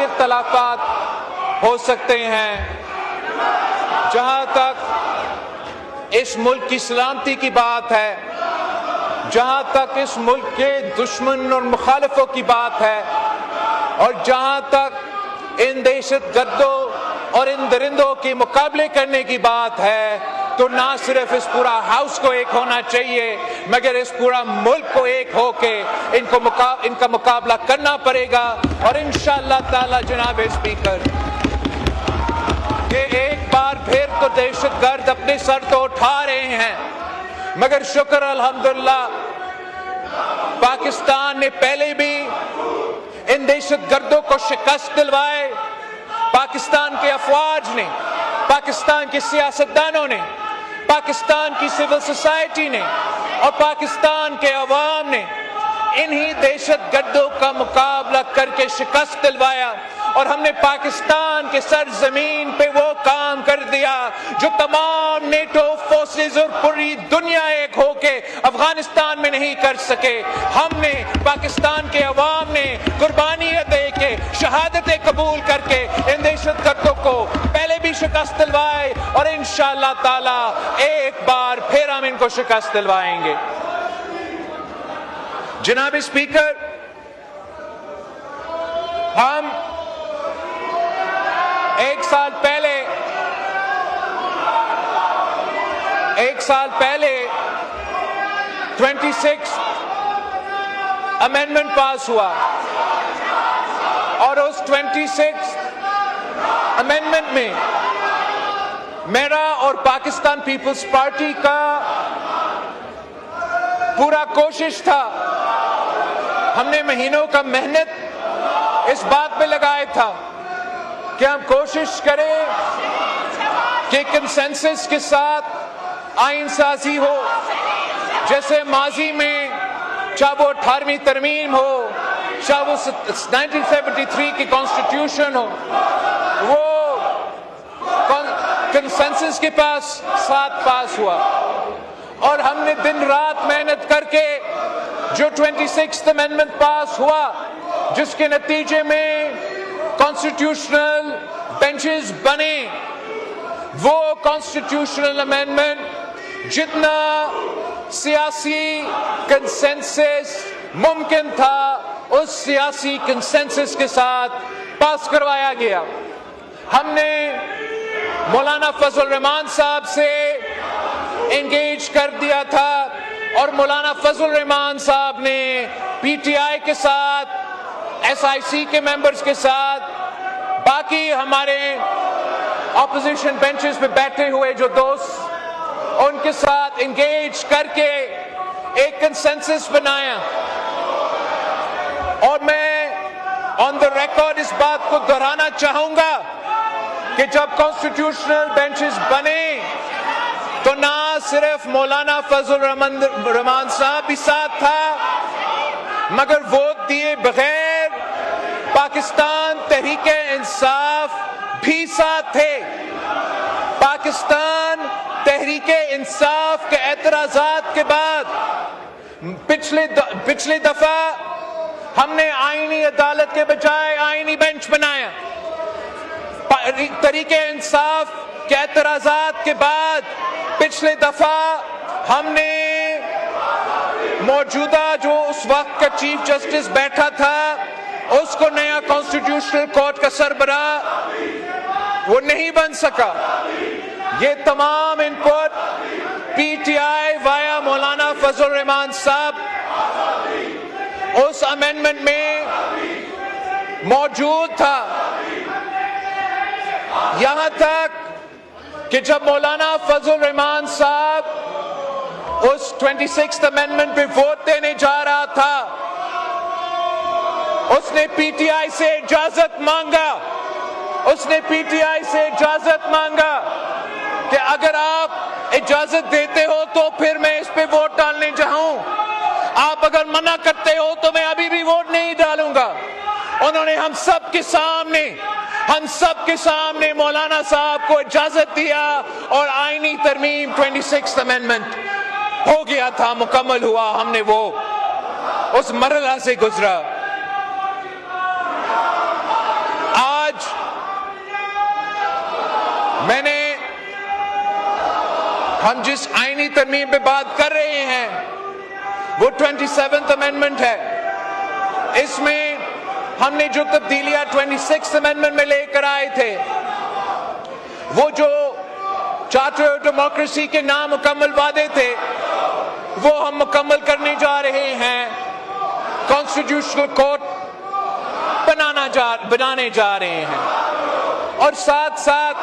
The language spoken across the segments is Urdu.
اختلافات ہو سکتے ہیں، جہاں تک اس ملک کی سلامتی کی بات ہے، جہاں تک اس ملک کے دشمن اور مخالفوں کی بات ہے، اور جہاں تک ان دہشت گردوں اور ان درندوں کے مقابلے کرنے کی بات ہے، تو نہ صرف اس پورا ہاؤس کو ایک ہونا چاہیے مگر اس پورا ملک کو ایک ہو کے ان کا مقابلہ کرنا پڑے گا۔ اور انشاءاللہ تعالی جناب اسپیکر، کہ ایک بار پھر تو دہشت گرد اپنے سر تو اٹھا رہے ہیں، مگر شکر الحمدللہ پاکستان نے پہلے بھی ان دہشت گردوں کو شکست دلوائے۔ پاکستان کے افواج نے، پاکستان کے سیاستدانوں نے، پاکستان کی سول سوسائٹی نے اور پاکستان کے عوام نے انہی دہشت گردوں کا مقابلہ کر کے شکست دلوایا، اور ہم نے پاکستان کے سرزمین پہ وہ کام کر دیا جو تمام نیٹو فورسز اور پوری دنیا ایک ہو کے افغانستان میں نہیں کر سکے۔ ہم نے، پاکستان کے عوام نے قربانیاں دے کے، شہادتیں قبول کر کے ان دہشت گردوں کو پہلے بھی شکست دلوائے، اور انشاءاللہ تعالی ایک بار پھر ہم ان کو شکست دلوائیں گے۔ جناب اسپیکر، ہم ایک سال پہلے 26 امینڈمنٹ پاس ہوا، اور اس 26 امینڈمنٹ میں میرا اور پاکستان پیپلز پارٹی کا پورا کوشش تھا، ہم نے مہینوں کا محنت اس بات پہ لگایا تھا کہ ہم کوشش کریں کہ کنسنسس کے ساتھ آئین سازی ہو، جیسے ماضی میں چاہے وہ 18ویں ترمیم ہو، چاہے وہ 1973 کی کانسٹیٹیوشن ہو، وہ کنسنسس کے ساتھ پاس ہوا، اور ہم نے دن رات محنت کر کے جو 26th امینڈمنٹ پاس ہوا، جس کے نتیجے میں کانسٹیٹیوشنل بینچز بنے، وہ کانسٹیٹیوشنل امینڈمنٹ جتنا سیاسی کنسنسس ممکن تھا اس سیاسی کنسنسس کے ساتھ پاس کروایا گیا۔ ہم نے مولانا فضل الرحمان صاحب سے انگیج کر دیا تھا، اور مولانا فضل الرحمان صاحب نے پی ٹی آئی کے ساتھ، ایس آئی سی کے ممبرز کے ساتھ، باقی ہمارے اپوزیشن بینچز پہ بیٹھے ہوئے جو دوست، ان کے ساتھ انگیج کر کے ایک کنسنسس بنایا۔ اور میں آن دا ریکارڈ اس بات کو دہرانا چاہوں گا کہ جب کانسٹیٹیوشنل بینچز بنے تو نہ صرف مولانا فضل الرحمان صاحب بھی ساتھ تھا، مگر ووٹ دیے بغیر پاکستان تحریک انصاف بھی ساتھ تھے۔ پاکستان تحریک انصاف کے اعتراضات کے بعد پچھلی دفعہ ہم نے آئینی عدالت کے بجائے آئینی بینچ بنایا۔ تحریک انصاف کے اعتراضات کے بعد پچھلے دفعہ ہم نے موجودہ جو اس وقت کا چیف جسٹس بیٹھا تھا اس کو نیا کانسٹیٹیوشنل کورٹ کا سربراہ وہ نہیں بن سکا۔ یہ تمام ان پٹ پی ٹی آئی وایا مولانا فضل الرحمان صاحب اس امینڈمنٹ میں موجود تھا، یہاں تک کہ جب مولانا فضل الرحمان صاحب اس 26th امینڈمنٹ پہ ووٹ دینے جا رہا تھا، اس نے پی ٹی آئی سے اجازت مانگا کہ اگر آپ اجازت دیتے ہو تو پھر میں اس پہ ووٹ ڈالنے جاؤں، آپ اگر منع کرتے ہو تو میں ابھی بھی ووٹ نہیں ڈالوں گا۔ انہوں نے ہم سب کے سامنے مولانا صاحب کو اجازت دیا، اور آئینی ترمیم 26th امینڈمنٹ ہو گیا تھا، مکمل ہوا، ہم نے وہ اس مرحلہ سے گزرا۔ ہم جس آئینی ترمیم پہ بات کر رہے ہیں وہ 27th امینڈمنٹ ہے. اس میں ہم نے جو تبدیلیاں 26th امینڈمنٹ میں لے کر آئے تھے وہ جو چارٹر آف ڈیموکریسی کے نامکمل وعدے تھے وہ ہم مکمل کرنے جا رہے ہیں. کانسٹیٹیوشنل کورٹ بنانے جا رہے ہیں اور ساتھ ساتھ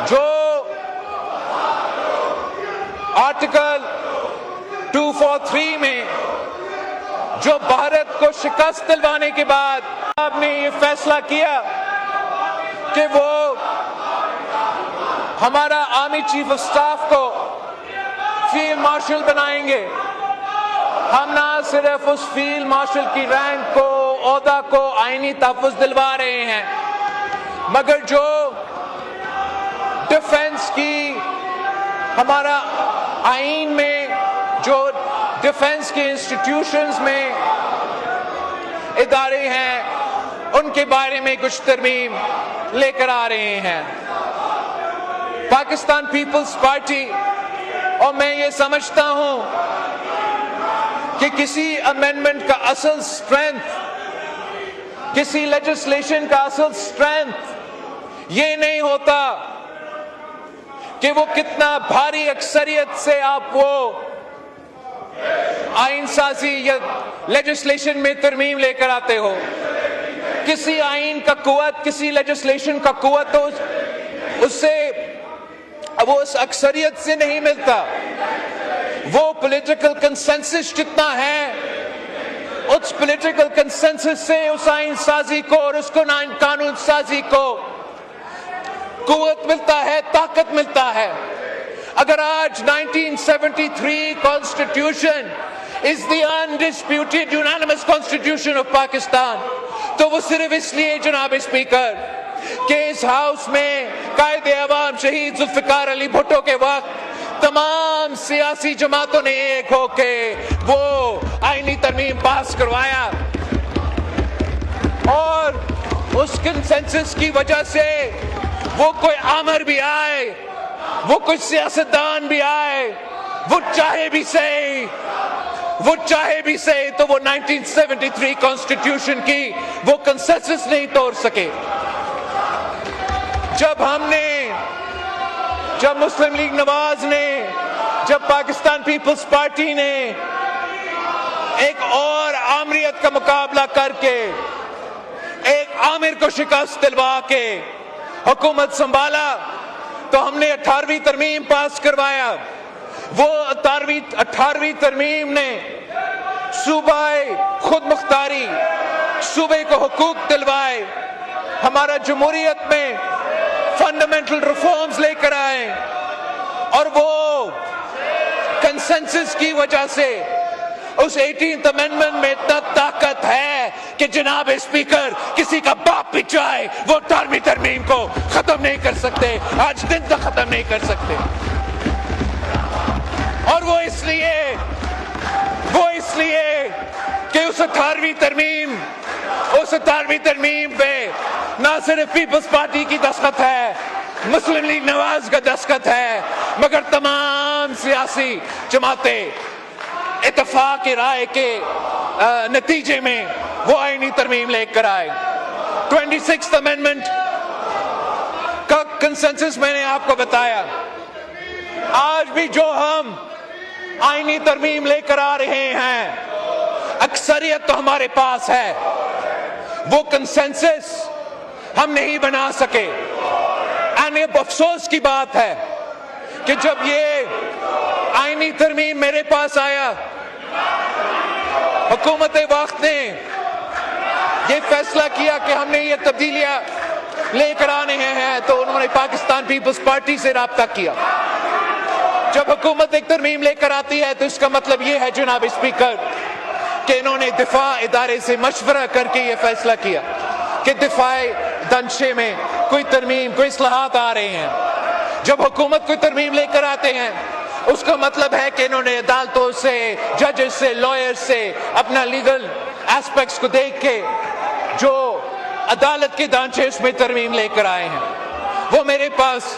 جو آرٹیکل 243 میں جو بھارت کو شکست دلوانے کے بعد آپ نے یہ فیصلہ کیا کہ وہ ہمارا آرمی چیف آف سٹاف کو فیلڈ مارشل بنائیں گے. ہم نہ صرف اس فیلڈ مارشل کی رینک کو عہدہ کو آئینی تحفظ دلوا رہے ہیں مگر جو ڈیفنس کی ہمارا آئین میں جو ڈیفنس کے انسٹیٹیوشنز میں ادارے ہیں ان کے بارے میں کچھ ترمیم لے کر آ رہے ہیں. پاکستان پیپلز پارٹی اور میں یہ سمجھتا ہوں کہ کسی امینڈمنٹ کا اصل اسٹرینتھ کسی لیجسلیشن کا اصل اسٹرینتھ یہ نہیں ہوتا کہ وہ کتنا بھاری اکثریت سے آپ وہ آئین سازی یا لیجسلیشن میں ترمیم لے کر آتے ہو. کسی آئین کا قوت کسی لیجسلیشن کا قوت تو اس سے وہ اس اکثریت سے نہیں ملتا. وہ پولیٹیکل کنسنسس جتنا ہے اس پولیٹیکل کنسنسس سے اس آئین سازی کو اور اس کو قانون سازی کو قوت ملتا ہے طاقت ملتا ہے. اگر آج 1973 Constitution is the undisputed unanimous Constitution of Pakistan تو وہ صرف اس لیے جناب اسپیکر کہ اس ہاؤس میں قائد عوام شہید ذوالفقار علی بھٹو کے وقت تمام سیاسی جماعتوں نے ایک ہو کے وہ آئینی ترمیم پاس کروایا اور اس کنسنسس کی وجہ سے وہ کوئی آمر بھی آئے وہ کوئی سیاستدان بھی آئے وہ چاہے بھی سے تو وہ 1973 کانسٹیٹیوشن کی وہ کنسنسس نہیں توڑ سکے. جب مسلم لیگ نواز نے جب پاکستان پیپلز پارٹی نے ایک اور آمریت کا مقابلہ کر کے ایک آمر کو شکست دلوا کے حکومت سنبھالا تو ہم نے 18ویں ترمیم پاس کروایا. وہ 18ویں ترمیم نے صوبہ خود مختاری صوبے کو حقوق دلوائے ہمارا جمہوریت میں فنڈامنٹل ریفارمز لے کر آئے اور وہ کنسنسس کی وجہ سے اس 18th امینڈمنٹ میں اتنا طاقت ہے کہ جناب اسپیکر کسی کا باپ بھی چاہے وہ 18ویں ترمیم کو ختم نہیں کر سکتے آج دن تک ختم نہیں کر سکتے. اور وہ اس لیے کہ اس 18ویں ترمیم پہ نہ صرف پیپلز پارٹی کی دستخط ہے مسلم لیگ نواز کا دستخط ہے مگر تمام سیاسی جماعتیں اتفاق رائے کے نتیجے میں وہ آئینی ترمیم لے کر آئے. 26th امینڈمنٹ کا کنسنسس میں نے آپ کو بتایا. آج بھی جو ہم آئینی ترمیم لے کر آ رہے ہیں اکثریت تو ہمارے پاس ہے وہ کنسنسس ہم نہیں بنا سکے. افسوس کی بات ہے کہ جب یہ آئینی ترمیم میرے پاس آیا حکومت وقت نے یہ فیصلہ کیا کہ ہم نے یہ تبدیلیاں لے کر آنے ہیں تو انہوں نے پاکستان پیپلز پارٹی سے رابطہ کیا. جب حکومت ایک ترمیم لے کر آتی ہے تو اس کا مطلب یہ ہے جناب اسپیکر کہ انہوں نے دفاع ادارے سے مشورہ کر کے یہ فیصلہ کیا کہ دفاعی دنشے میں کوئی ترمیم کوئی اصلاحات آ رہے ہیں. جب حکومت کوئی ترمیم لے کر آتے ہیں اس کا مطلب ہے کہ انہوں نے عدالتوں سے ججز سے لائر سے اپنا لیگل ایسپیکٹس کو دیکھ کے جو عدالت کے ڈھانچے اس میں ترمیم لے کر آئے ہیں وہ میرے پاس